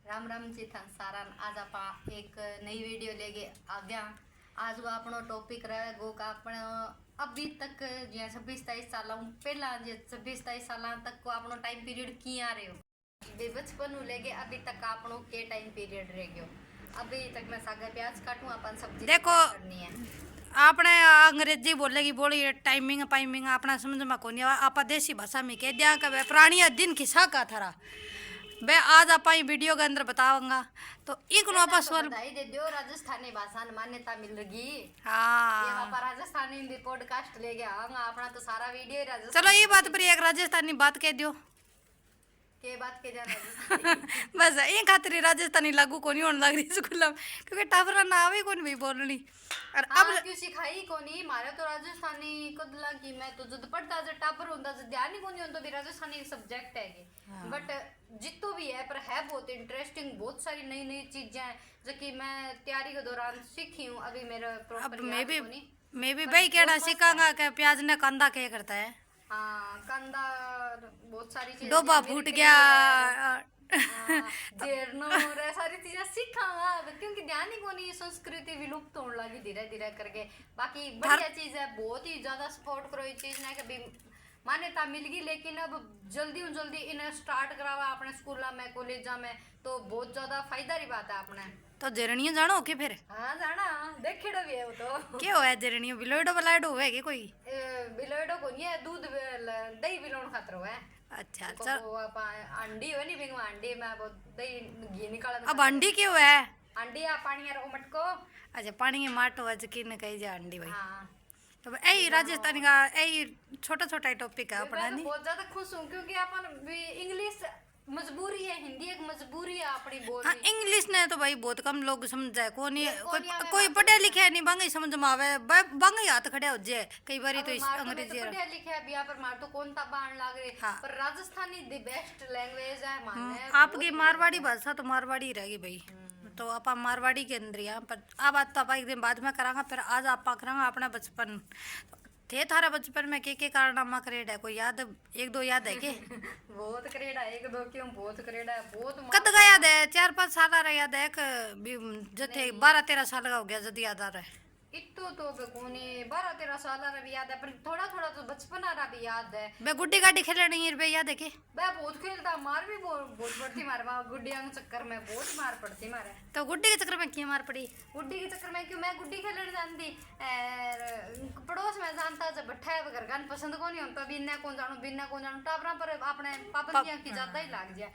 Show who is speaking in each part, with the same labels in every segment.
Speaker 1: राम राम जी था सारा। आज आप एक नई वीडियो लेके आ गया। आज वो अपनो टॉपिक रहे गो का अपन अभी तक जो 26-23 साल पहला जो 26-23 साल तक को अपनो टाइम पीरियड किया रहे हो बे बचपन लेके अभी तक अपनो के टाइम पीरियड रह गयो। अभी तक मैं सागर प्याज काटूं अपन सब्जी
Speaker 2: देखो
Speaker 1: करनी है।
Speaker 2: आपने अंग्रेजी बोलेगी बोली टाइमिंग पाइमिंग अपना समझ में को नहीं आप देसी भाषा में कह दिया कि पुरानी दिन खिसा का थारा बे आज आप वीडियो के अंदर बताऊंगा तो एक नो आपस वाल
Speaker 1: बधाई दे दियो राजस्थानी भाषा ने मान्यता मिल रही। ये
Speaker 2: हाँ
Speaker 1: आप राजस्थानी हिंदी पॉडकास्ट लेके आऊंगा अपना तो सारा वीडियो राजस्थानी।
Speaker 2: चलो ये बात पर एक राजस्थानी बात कह दियो
Speaker 1: के बात के जा राजस्थानी
Speaker 2: बस ये खातिर राजस्थानी लागू को नहीं होने लग रही स्कूल में क्योंकि टावरा ना आवे कौन भी बोलनी और
Speaker 1: अब
Speaker 2: अब
Speaker 1: क्यों सिखाई कोनी मारे तो राजस्थानी कद लगी मैं तो जद पढ़ता ज टाबर होता ज ध्यान ही कोनी होता भी राजस्थानी सब्जेक्ट है ये बट जितो भी है पर है बहुत इंटरेस्टिंग बहुत सारी नई नई चीजें हैं जो कि मैं तैयारी के दौरान सीखी हूँ। अभी मेरा
Speaker 2: अब
Speaker 1: प्रॉपर
Speaker 2: मैं भी भाई कहना सीखांगा कि प्याज ने कंधा क्या करता है।
Speaker 1: हाँ कंदा बहुत सारी चीजें
Speaker 2: डोबा फूट गया
Speaker 1: जेरनो और सारी चीजें सीखांगा क्योंकि ध्यान ही कोनी संस्कृति विलुप्त होने लगी धीरे धीरे करके। बाकी बढ़िया चीज है बहुत ही ज्यादा सपोर्ट करो ये चीज ना कभी मान्यता मिल गई लेकिन अब जल्दी इन्हें स्टार्ट करावा अपने स्कूल में कॉलेज में तो बहुत ज्यादा फायदा री बात है अपने
Speaker 2: तो जरनियो जानो के फिर
Speaker 1: हाँ जाना देखेड़ो भी है वो तो
Speaker 2: क्या है जरनियो बिलोइडो बलाइडो है कि कोई
Speaker 1: बिलोइडो को नहीं है दूध दही बिलोण खातर है।
Speaker 2: अच्छा
Speaker 1: को
Speaker 2: चल
Speaker 1: वो अंडी है नहीं बिंगवा अंडी में वो दही घी निकाल
Speaker 2: अब अंडी क्यों है
Speaker 1: अंडी आ पानी यार मटको
Speaker 2: अच्छा पानी में माटो आज की न कही जा अंडी भाई
Speaker 1: हाँ
Speaker 2: तो यही राजस्थानी का यही छोटा छोटा टॉपिक है अपना
Speaker 1: मैं तो
Speaker 2: नहीं
Speaker 1: बहुत ज्यादा खुश हूँ क्योंकि अपन भी इंग्लिश मजबूरी है हिंदी एक मजबूरी है अपनी
Speaker 2: हाँ
Speaker 1: बोलनी।
Speaker 2: इंग्लिश ने तो भाई बहुत कम लोग समझे को नहीं
Speaker 1: कोई आवे
Speaker 2: कोई पढ़े लिखे नहीं बांगे समझ में आवे बांगे हाथ खड़े हो जाए कई बारी तो अंग्रेजी
Speaker 1: पढ़े लिखे है बिया पर मार तो कौन ता बाण लाग रहे
Speaker 2: हाँ।
Speaker 1: पर राजस्थानी द बेस्ट लैंग्वेज है माने
Speaker 2: आपकी मारवाड़ी भाषा तो मारवाड़ी रहेगी भाई तो आप मारवाड़ी के अंदर यहाँ पर अब बात तो आप एक दिन बाद में करांगा फिर आज आप करांगा अपना बचपन थे थारा बचपन में के कारनामा करेड़ा है कोई याद एक दो याद है के
Speaker 1: बहुत करेड़ा एक दो क्यों बहुत करेड़ा है बहुत
Speaker 2: कद का याद है 4-5 साल आ रहा याद है जथे 12-13 साल का हो गया जद याद आ रहा है
Speaker 1: इतो तो कोनी 12-13 साल रा भी याद है पर थोड़ा थोड़ा तो बचपन रा भी याद है।
Speaker 2: बे गुड्डी गाड़ी खेलने नहीं रुपये याद है के
Speaker 1: मैं बहुत खेलता मार भी बहुत पड़ती मार गुड्डियां के चक्कर में बहुत मार पड़ती मारे
Speaker 2: तो गुड्डी के चक्कर में क्यों मार पड़ी
Speaker 1: गुड्डी के चक्कर में क्यों मैं गुड्डी खेलने जानती पड़ोस में जानता जब बैठा है घर गान पसंद को नहीं होता बिन्ना कौन जानू टाबरा पर अपने पाबंदियां की ज्यादा ही लाग जाए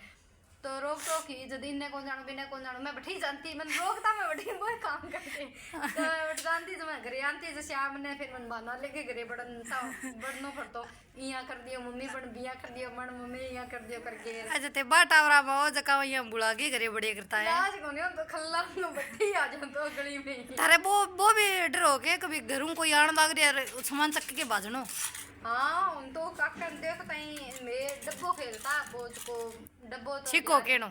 Speaker 1: तो रोक टोक ही जब इन्ने कौन जानू मैं बैठी जानती मैं रोकता मैं बैठी वो काम करते तो जानती तो मैं घरे आती जैसे श्याम ने फिर मन बहाना लेके घरे बढ़नो पड़तो इया कर दियो मम्मी बन बिया कर दियो मन मम्मी इया कर दियो करके
Speaker 2: अच्छा ते बाटावरा में जका यहाँ बुला के घरे बढ़िया करता है
Speaker 1: आज को नहीं तो खल्ला में बैठी आ जाओ तो गली में
Speaker 2: थारे वो भी डर हो के कभी घरों कोई आने लग रहा है सामान चक्के के बाजनो
Speaker 1: हाँ उन तो काका देखता ही मैं डब्बो खेलता बोझ को डब्बो तो
Speaker 2: छिको केनो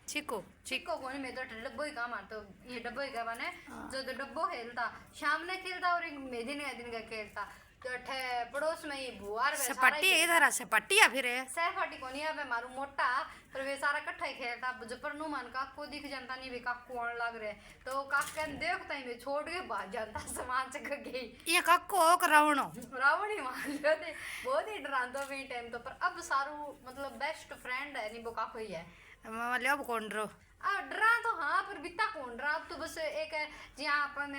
Speaker 2: छिको
Speaker 1: चिक्को को नहीं मैं तो डब्बो ही काम आता ये डब्बो ही काम है जो तो डब्बो खेलता शाम ने खेलता और एक दिन का खेलता तो ठे पड़ोस में ही बुआर
Speaker 2: सपाटी है इधर सपाटी या फिर
Speaker 1: सहपाटी को नहीं है मारू मोटा पर वे सारा इकट्ठा ही खेलता जब नु मान काको दिख जाता नहीं वे काको आने लग रहे तो काका देखता ही मैं छोड़ के भाग जाता सामान चक गई
Speaker 2: ये काको रावणो
Speaker 1: रावण ही मान लो थे बहुत ही डरांतो भी टाइम तो पर अब सारू मतलब बेस्ट फ्रेंड है नहीं वो काको ही है
Speaker 2: मतलब अब कौन रो
Speaker 1: डरा तो हाँ पर बिता कौन डरा अब तो बस एक है जी अपन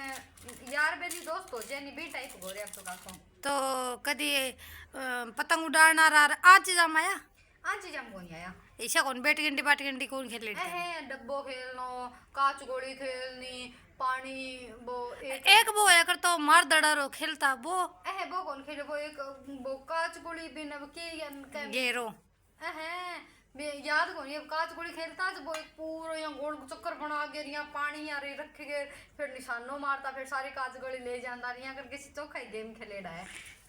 Speaker 1: यार बेली दोस्त हो जाए बी टाइप हो रहे अब तो काको
Speaker 2: तो कदी पतंग उड़ाना आज चीज आया
Speaker 1: आज चीज हम कौन आया
Speaker 2: ऐसा कौन बैठ गंडी कौन खेल लेते
Speaker 1: है डब्बो खेलनो काच गोली खेलनी पानी वो
Speaker 2: एक वो है कर तो मार दड़ा रो खेलता वो
Speaker 1: वो कौन खेले वो एक वो काच गोली बिन के
Speaker 2: गेरो
Speaker 1: याद कौन ये काच गोली खेलता जब वो एक पूरा यहाँ गोल चक्कर बना के यहाँ पानी यार रख के फिर निशानों मारता फिर सारी काच गोली ले जाता यहाँ करके चौखा ही गेम खेलेड़ा है।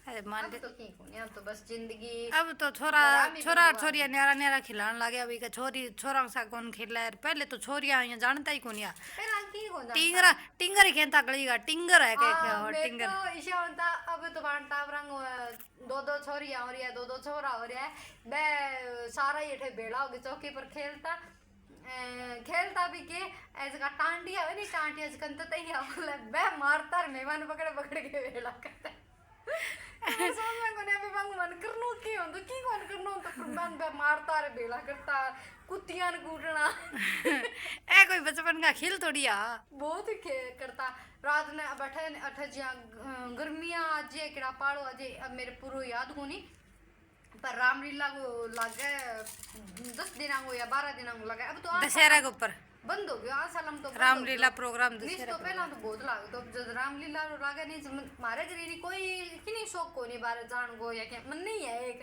Speaker 2: अरे मान
Speaker 1: तो की कौन तो बस जिंदगी
Speaker 2: अब तो छोरा छोरिया न्यारा न्यारा खिलाने लगे अभी का छोरा सा कौन खेला है पहले तो छोरिया यहाँ जानता ही कौन या
Speaker 1: पहला की कौन
Speaker 2: टिंगर ही खेलता गलीगा टिंगर है टिंगर
Speaker 1: तो इसे होता अब तो बांटा रंग दो छोरियां हो रही है दो छोरा हो रहा है बे सारा ये ठे बेड़ा होगी चौकी पर खेलता खेलता भी के ऐसे का टांटिया है नहीं टांटिया जकन तो तैया बोले बे मारता रे मेहमान पकड़े पकड़ के वेला करता समझ में कोने अभी बंग मन करनो की हो तो की कौन करनो तो बंग बे मारता रे बेला करता कुत्तियां ने कूटना
Speaker 2: ए कोई बचपन का खेल थोड़ी आ
Speaker 1: बहुत ही करता रात ने बैठे अठ जिया गर्मियां आज केड़ा पाड़ो आज अब मेरे पूरो याद कोनी पर रामलीला को लागे 10 दिन को या 12 दिन को लगा अब तो
Speaker 2: दशहरा के ऊपर
Speaker 1: बंद हो गया आ साल हम तो
Speaker 2: रामलीला प्रोग्राम
Speaker 1: नहीं तो पहला तो बहुत लाग तो जब रामलीला रो लागे नहीं मारे जरी कोई की नहीं शौक को नहीं बारे जान को या क्या मन नहीं है एक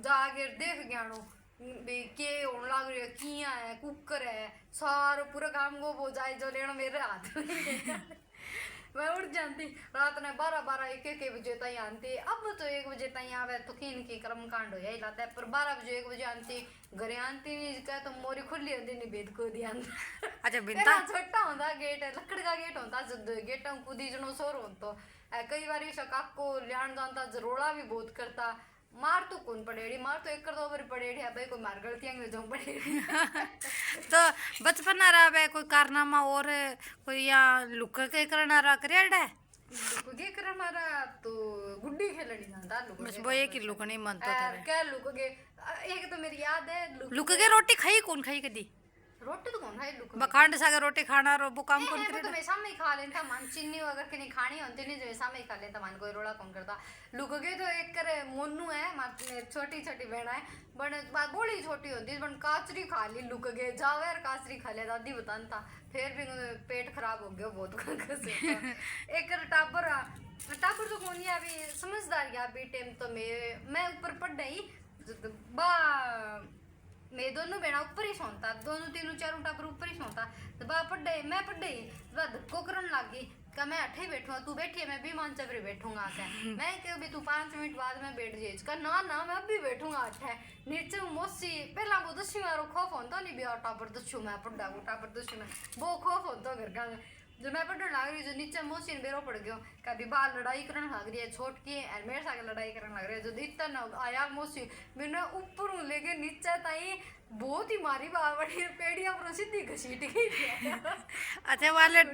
Speaker 1: जाके देख गयानो बे के होने लाग रही है किया है कुकर है सारो पूरा काम को वो जाए जो लेना मेरे हाथ में मैं उठ जाती रात ने 12 1 बजे तक आती अब तो 1 बजे तक आवे तो किन की कर्म कांड हो यही लाता है पर 12 बजे 1 बजे आती घरे आती नहीं क्या तो मोरी खुली होती नहीं बेद को दी आंदा
Speaker 2: अच्छा बिंता
Speaker 1: छोटा होता गेट लकड़ का गेट होता जब गेट कूदी जनो सोर हो तो कई बार काक को लियान जाता जरोड़ा भी बहुत करता मार तो कौन पड़ेड़ी मार तो एक कर दो बार पड़ेड़ी है भाई कोई मार गलतियां में जो पड़ेड़ी
Speaker 2: तो बचपन आ रहा है कोई कारनामा और कोई यहाँ लुक के करना रहा करेड़ा है
Speaker 1: लुक के मारा तो गुड्डी खेलनी जानता
Speaker 2: बस वो एक ही लुक नहीं मानता था
Speaker 1: क्या लुक के एक तो मेरी याद है
Speaker 2: लुक के रोटी खाई कौन खाई कदी
Speaker 1: रोटी तो कौन खाई लुक
Speaker 2: बखांड सागर रोटी खाना रो वो काम कौन
Speaker 1: करे तो मैं सामने खा लेता मन चिन्नी अगर के नहीं खानी होती नहीं जो सामने खा लेता मन कोई रोड़ा कौन करता लुक के तो एक करे मोनू है छोटी छोटी बहन है बन बड़ी छोटी होती बन काचरी खा ली लुक के जावे और काचरी खा ले दादी बताता फिर भी पेट खराब हो गया बहुत एक टाबर टाबर तो कौन है अभी समझदार है अभी टाइम तो मैं ऊपर पढ़ रही बा मैं दोनों बहना ऊपर ही सोता दोनों तीनों चारों टापर ऊपर ही सोता तो बा पढ़े मैं पढ़े धक्को करन लगी का मैं अठे ही बैठूंगा तू बैठी है मैं भी मान चबरी बैठूंगा क्या मैं क्यों भी तू 5 मिनट बाद में बैठ जाए इसका ना मैं अब भी बैठूंगा अठे नीचे मोसी पहला वो दस्यू मारो खौफ होता नहीं भी टापर दस्यू मैं पढ़ा वो टापर दस्यू में वो खौफ होता घर का जो मैं पढ़ने लग रही जो नीचे मोसी ने बेरो पड़ गयो कभी बाहर लड़ाई करने लग रही है छोट की मेरे साथ लड़ाई करने लग रही है जो इतना आया मोसी मैंने ऊपर लेके नीचे ताई बहुत ही मारी बड़ी पेड़िया पर सीधी घसीट गई
Speaker 2: अच्छा वाले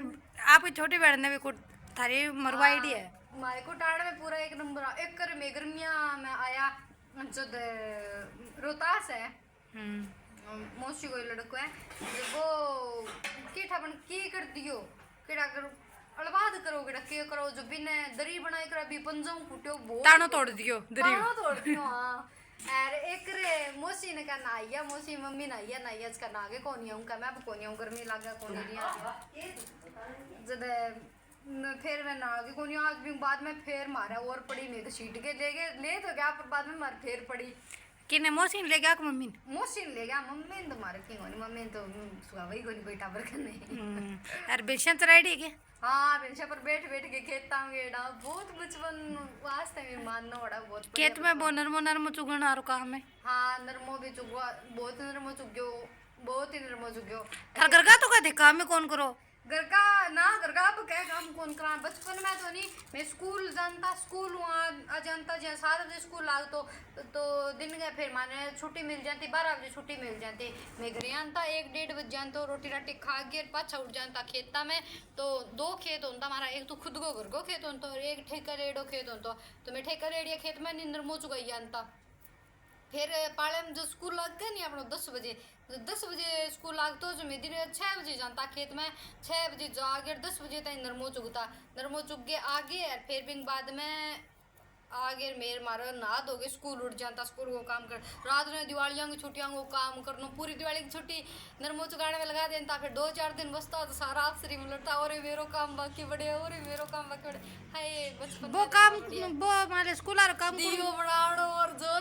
Speaker 2: आपकी छोटी बहन ने भी कुछ थारी मरवाई है
Speaker 1: मारे को टाड़ में पूरा एक नंबर एक कर में गर्मिया में आया जो रोहतास है मौसी कोई लड़को है वो केठा बन की कर दियो केड़ा करो अलवाद करो केड़ा के करो जो बिने दरी बनाई कर अभी पंजों फुटियो बहुत
Speaker 2: तानो तोड़ दियो दरी
Speaker 1: तोड़ दियो हां अरे एक रे मौसी ने कहना आइया मौसी मम्मी ना आइया इसका नागे कोनी हूं का मैं कोनी हूं गर्मी लागा कोनी रिया जद फिर मैं नागे कोनी आज भी बाद में फिर मारा और पड़ी में तो सीट के ले तो क्या पर बाद में मार फिर पड़ी
Speaker 2: किने मौसी ले गया मम्मी
Speaker 1: मौसी ले गया मम्मी ने तो मारे की होनी मम्मी तो सुगा वही कोनी बेटा पर करने
Speaker 2: यार बेशन तो रेडी के
Speaker 1: हां बेंचा पर बैठ के खेता में गेड़ा बहुत बचपन वास्ते में मानना बड़ा बहुत
Speaker 2: खेत में वो नरमो चुगण आरो काम है
Speaker 1: हां नरमो भी चुगवा बहुत नरमो चुग्यो बहुत ही नरमो चुग्यो
Speaker 2: घर का तो का काम में कौन करो
Speaker 1: घर का अब क्या काम कौन करा बचपन में तो नहीं मैं स्कूल जानता स्कूल वहाँ जानता जहाँ 7 बजे स्कूल आ तो दिन गए फिर माने छुट्टी मिल जाती 12 बजे छुट्टी मिल जाती मैं घर जानता 1-1:30 बज जानता रोटी राटी खा के पाछा उठ जानता खेता में तो 2 खेत होता हमारा एक तो खुद को घर को खेत होता और एक ठेका रेडो खेत होता तो मैं ठेका रेडिया खेत में नींदर मोच गई जानता फिर पाले में जो स्कूल लग गए नहीं अपना 10 बजे स्कूल लगता जो मैं दिन 6 बजे जानता खेत में 6 बजे जागे 10 बजे तक नरमो चुगता नरमो चुग के आगे और फिर भी बाद में आगे मेर मारो नहा धोगे स्कूल उठ जाता स्कूल को काम कर रात में दिवालियों की छुट्टियों को काम करना पूरी दिवाली की छुट्टी नरमो चुगाने में लगा देता फिर 2-4 दिन बसता तो सारा अफसरी में लड़ता और मेरो काम बाकी बड़े और मेरो काम बाकी बड़े हाय बचपन
Speaker 2: वो काम वो हमारे स्कूल आ काम
Speaker 1: दियो बनाड़ो और जो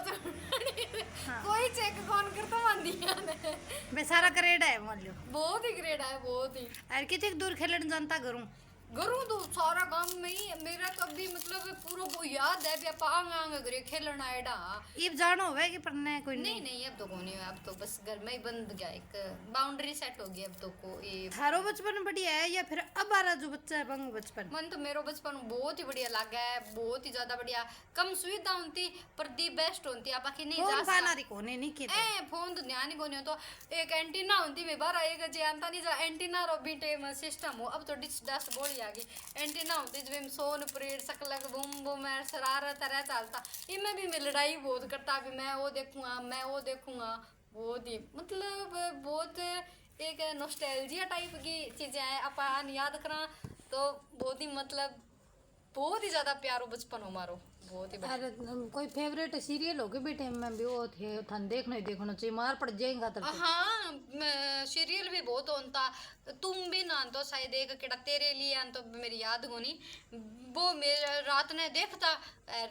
Speaker 1: कोई चेक कौन करता मंदिया ने
Speaker 2: मैं सारा ग्रेड है मान लो
Speaker 1: बहुत ही ग्रेड है बहुत ही
Speaker 2: यार कितने दूर खेलने जानता करूं
Speaker 1: करूँ तो सारा काम में ही मेरा तो अभी मतलब पूरा वो याद है भी आप आंग आंग करे खेलना एडा।
Speaker 2: इब जानो होवे कि पढ़ने कोई
Speaker 1: नहीं नहीं अब तो को नहीं, अब तो बस घर में ही बंद गया, एक बाउंड्री सेट हो गई अब तो को ये।
Speaker 2: थारो बचपन बढ़िया है या फिर अब आ रहा जो बच्चा है बंग बचपन?
Speaker 1: मन तो मेरो बचपन बहुत ही बढ़िया लगा है, बहुत ही ज्यादा बढ़िया। कम सुविधा होती पर दी बेस्ट होती, आप आखिर नहीं जा
Speaker 2: खाना री कोने नहीं के
Speaker 1: फोन तो ध्यान ही को नहीं हो तो एक एंटीना होती मैं बार एक जानता नहीं जा एंटीना रो बीटे में सिस्टम हो, अब तो डिश डस्ट बोली आ गई। एंटीना होती जब सोन परेड सकलक बूम बूम शरारत तरह चलता, इनमें भी मैं लड़ाई बहुत करता भी मैं वो देखूंगा मैं वो देखूंगा, बहुत ही मतलब बहुत एक नॉस्टैल्जिया टाइप की चीजें हैं अपन याद करा तो बहुत ही मतलब बहुत ही ज्यादा प्यारो बचपन हो मारो, बहुत ही
Speaker 2: अरे कोई फेवरेट सीरियल हो गए बेटे में भी वो थे थान देखना ही देखना चाहिए, मार पड़ जाएगा तब।
Speaker 1: हाँ सीरियल भी बहुत होता, तुम भी ना तो शायद एक केड़ा तेरे लिए आन तो मेरी याद होनी, वो मेरे रात ने देखता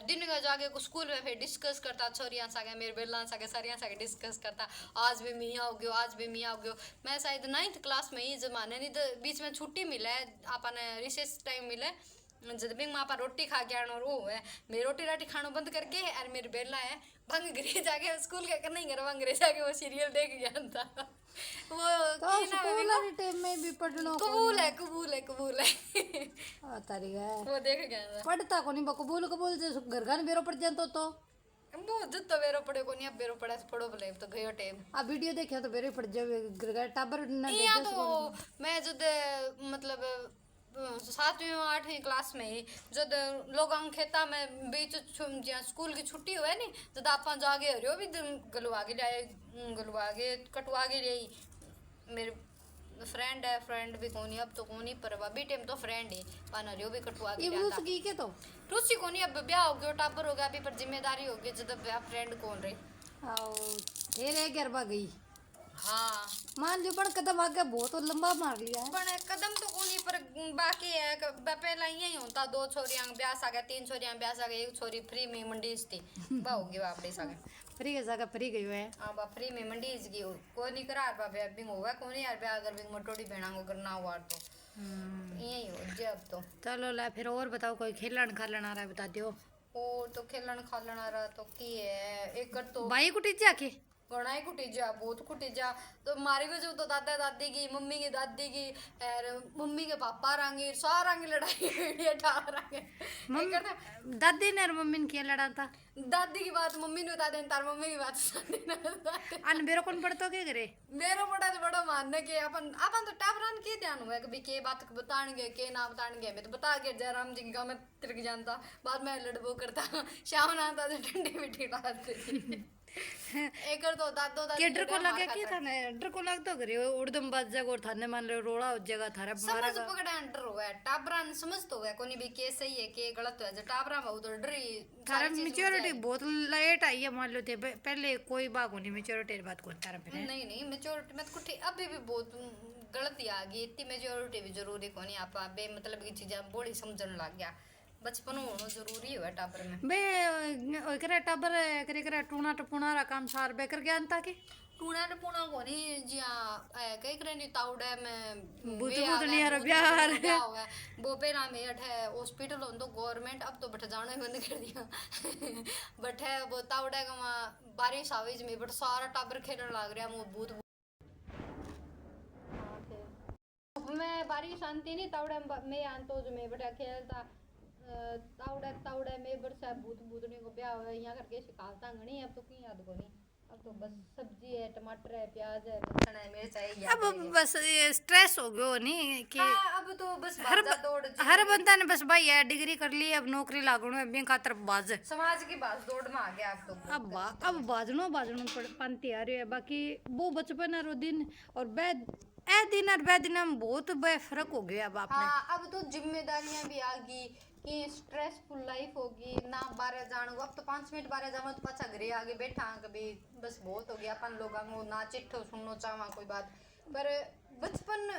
Speaker 1: दिन का जाके को स्कूल में फिर डिस्कस करता, छोरियां सागे मेरे बेला सागे सारियां सागे डिस्कस करता, आज भी मियाँ हो गयो आज भी मियाँ हो गयो। मैं शायद 9th क्लास में ही जमाने नहीं तो बीच में छुट्टी मिले अपन रिसेस टाइम मिले जब भी मापा रोटी खा के आना और वो है मैं रोटी राटी खाना बंद करके और मेरे बेला है भंग घरे जाके स्कूल के नहीं घर भंग घरे जाके वो सीरियल देख गया था वो
Speaker 2: तो स्कूल वाले टाइम में भी पढ़ना
Speaker 1: कबूल है कबूल है कबूल है
Speaker 2: तारी है
Speaker 1: वो देख गया था
Speaker 2: पढ़ता को नहीं कबूल कबूल से घर घर बेरो पड़ जातो तो
Speaker 1: वो जितना बेरो पड़े को नहीं अब बेरो पड़ा पढ़ो भले तो गयो टाइम
Speaker 2: अब वीडियो देखा तो बेरो पड़ जावे घर घर टाबर ना
Speaker 1: यहाँ तो मैं जब मतलब 7वीं 8वीं क्लास में ही जब लोग खेता में बीच स्कूल की छुट्टी हुए नी जब आप जागे हरियो भी गलवा के कटवा के लिए मेरे फ्रेंड है फ्रेंड भी कोनी अब तो कोनी पर अभी टाइम तो फ्रेंड है पान हरियो भी कटवा के
Speaker 2: रूस की के तो
Speaker 1: रूसी कोनी अब ब्याह हो गया टाबर हो गया अभी पर जिम्मेदारी हो गई जब ब्याह फ्रेंड कौन रही
Speaker 2: आओ तेरे गरबा गई
Speaker 1: हाँ
Speaker 2: मान लो पर कदम आगे बहुत लंबा मार लिया
Speaker 1: पर कदम तो कोनी पर बाकी है पहला यही होता 2 छोरियां ब्याह सागे 3 छोरियां ब्याह सागे एक छोरी फ्री में मंडीज थी बा होगी वापड़ी सागे
Speaker 2: फ्री के जगह फ्री गई है
Speaker 1: हां बा फ्री में मंडीज की कोई नहीं करा बा बिंग होगा कोनी यार ब्याह अगर बिंग मोटोड़ी बेणा को करना हुआ तो यही हो जब तो
Speaker 2: चलो ला फिर और बताओ कोई खेलन खालन आ रहा है बता दियो
Speaker 1: और तो खेलन खालन आ रहा तो की है एक कर तो
Speaker 2: भाई कुटी जाके
Speaker 1: घना ही कुटी जा बहुत कुटी जा तो मारी वजह तो दादा दादी की मम्मी की दादी की और मम्मी के पापा रंगी सारा की लड़ाई वीडियो
Speaker 2: दादी ने और मम्मी ने किया लड़ा था
Speaker 1: दादी की बात मम्मी ने बता दें तार मम्मी की बात दादी ने बता दे
Speaker 2: अन बेरो कौन पढ़तो के करे
Speaker 1: मेरो बड़ा तो बड़ा मानने के अपन अपन तो टाबरान के ध्यान हुआ कभी के बात बताएंगे के ना बताएंगे मैं तो बता के जयराम जी का मैं तिरक जानता बाद में लड़बो करता शाम ना आता तो ठंडी मीठी बात एक तो दादो दादी
Speaker 2: के डर को लगे के था ना डर को लगतो करे उड़दम बाज जगह और थाने मान लो रोड़ा हो जगह थारे मारा
Speaker 1: समझ पकड़ा डर हुआ है टाबरान समझ तो हुआ कोनी भी के सही है के गलत है जब टाबरा बहुत तो डरी
Speaker 2: थारे मैच्योरिटी बहुत लेट आई है मान लो थे पहले कोई बात नहीं मैच्योरिटी की बात को तारा पे
Speaker 1: नहीं नहीं मैच्योरिटी में कुछ अभी भी बहुत गलती आ गई इतनी मैच्योरिटी भी जरूरी कोनी आप बे मतलब की चीजें बोली समझन लग गया बचपन होना जरूरी है टाबर में
Speaker 2: बे करे टाबर करे करे टूना टपुना रा काम सार बे कर गया अंता के
Speaker 1: टूना टपुना कोनी जिया कई करे नी ताउडे में
Speaker 2: बुत नहीं यार प्यार
Speaker 1: वो पेरा में अठे हॉस्पिटल हों तो गवर्नमेंट अब तो बठ जाना ही बंद कर दिया बठे वो ताउडे का बारिश आवेज में बट सारा टाबर खेलने लग रहा मो भूत मैं बारिश आंती नहीं ताउडे में आंतो जो मैं बटा खेलता ताउडे में बरसा भूत भूतनी को ब्याह हुआ यहाँ करके शिकालता घनी अब तो की याद को नहीं अब तो बस सब्जी है टमाटर है प्याज है लहसुन है मिर्च है
Speaker 2: अब बस स्ट्रेस हो गयो नहीं कि
Speaker 1: अब तो बस
Speaker 2: हर बंदा ने बस भाई है डिग्री कर ली अब नौकरी लागणो है बैंक खातर बाज
Speaker 1: समाज की बात दौड़ में आ गया अब तो
Speaker 2: अब बाजनो पंती आ रही है बाकी वो बचपन और दिन और बैद ए दिन और बैद दिन में बहुत फर्क हो गया अब आपने
Speaker 1: अब तो जिम्मेदारियां भी आ गई कि स्ट्रेसफुल लाइफ होगी ना बारह जानो अब तो 5 मिनट बारह जाओ तो पाछा घरे आगे बैठा कभी बस बहुत हो गया अपन लोग ना चिट्ठो सुनना चाहवा कोई बात पर बचपन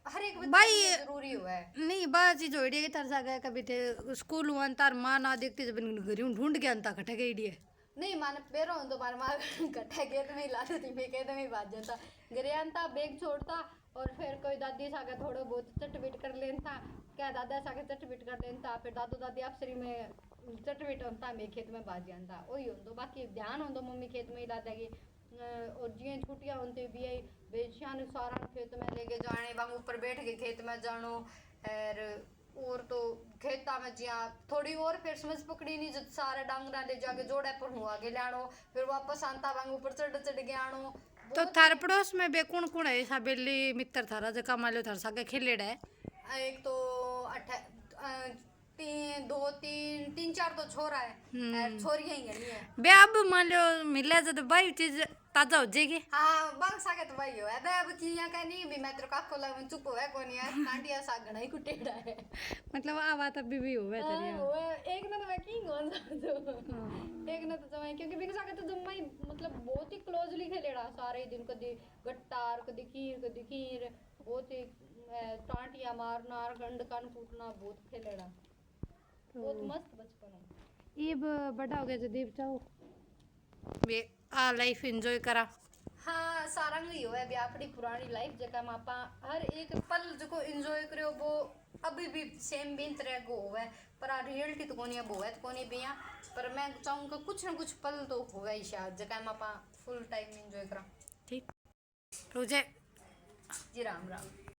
Speaker 1: हर एक
Speaker 2: भाई
Speaker 1: जरूरी हुआ है
Speaker 2: नहीं बात चीज होड़ी के तरसा गया कभी थे स्कूल हुआ तार मां ना देखती जब घर ढूंढ के अंता कटे गई है
Speaker 1: नहीं माने पेरो तो मार मार कटे के तो मैं लाती थी मैं कहते मैं बाज जाता घरे अंता बैग छोड़ता और फिर कोई दादी सागे थोड़ा बहुत चटविट कर लेन था, क्या दादा सागे चटविट कर लेन था, फिर दादू दादी अफसरी में चटविट होता मैं खेत में बाज जाता वही होंदो, बाकी ध्यान होंदो मम्मी खेत में ही दादा की और जियां छुट्टियां होती भी आई बेचियां ने सारा खेत में लेके जाने बांग ऊपर बैठ के खेत में जानो और तो खेता में जिया थोड़ी और फिर समझ पकड़ी नहीं जब सारे डांगरा ले जाके जोड़े पर हुआ के लानो फिर वापस आंता बांग ऊपर चढ़ के आनो।
Speaker 2: तो थारे पड़ोस में बे कौन कौन है ऐसा बेली मित्र थारा जका मान लो थार सागे खेलेड़ा है?
Speaker 1: एक तो तीन चार तो छोरा है और छोरियां ही है
Speaker 2: बे अब मान लो मिले जब भाई चीज ताजा हो जाएगी।
Speaker 1: हाँ बांग सागे तो भाई हो अबे अब किया का नहीं भी मैं तेरे काको लग चुप है कोनी यार कांटिया सा घना ही कुटेड़ा है
Speaker 2: मतलब आ बात अभी भी होवे तेरी।
Speaker 1: वो एक ना तो मैं किंग हो तो एक ना तो जमाई क्योंकि बिग सागे तो जमाई मतलब बहुत ही क्लोजली खेलेड़ा सारे दिन कदी गट्टार कदी खीर बहुत ही टांटिया मारना गंड कान कूटना बहुत खेलेड़ा बहुत मस्त बचपन है।
Speaker 2: ये बड़ा हो गया जदीप चाहो वे आ लाइफ एंजॉय करा।
Speaker 1: हाँ सारंग ही है भी अपनी पुरानी लाइफ जका में आपा हर एक पल जो एंजॉय करो वो अभी भी सेम बिन तरह को होवे पर आ रियलिटी तो कोनी अब होवे तो कोनी बिया पर मैं चाहूंगा कुछ ना कुछ पल तो होवे ही शायद जका में आपा फुल टाइम एंजॉय करा।
Speaker 2: ठीक रोजे
Speaker 1: जी राम राम।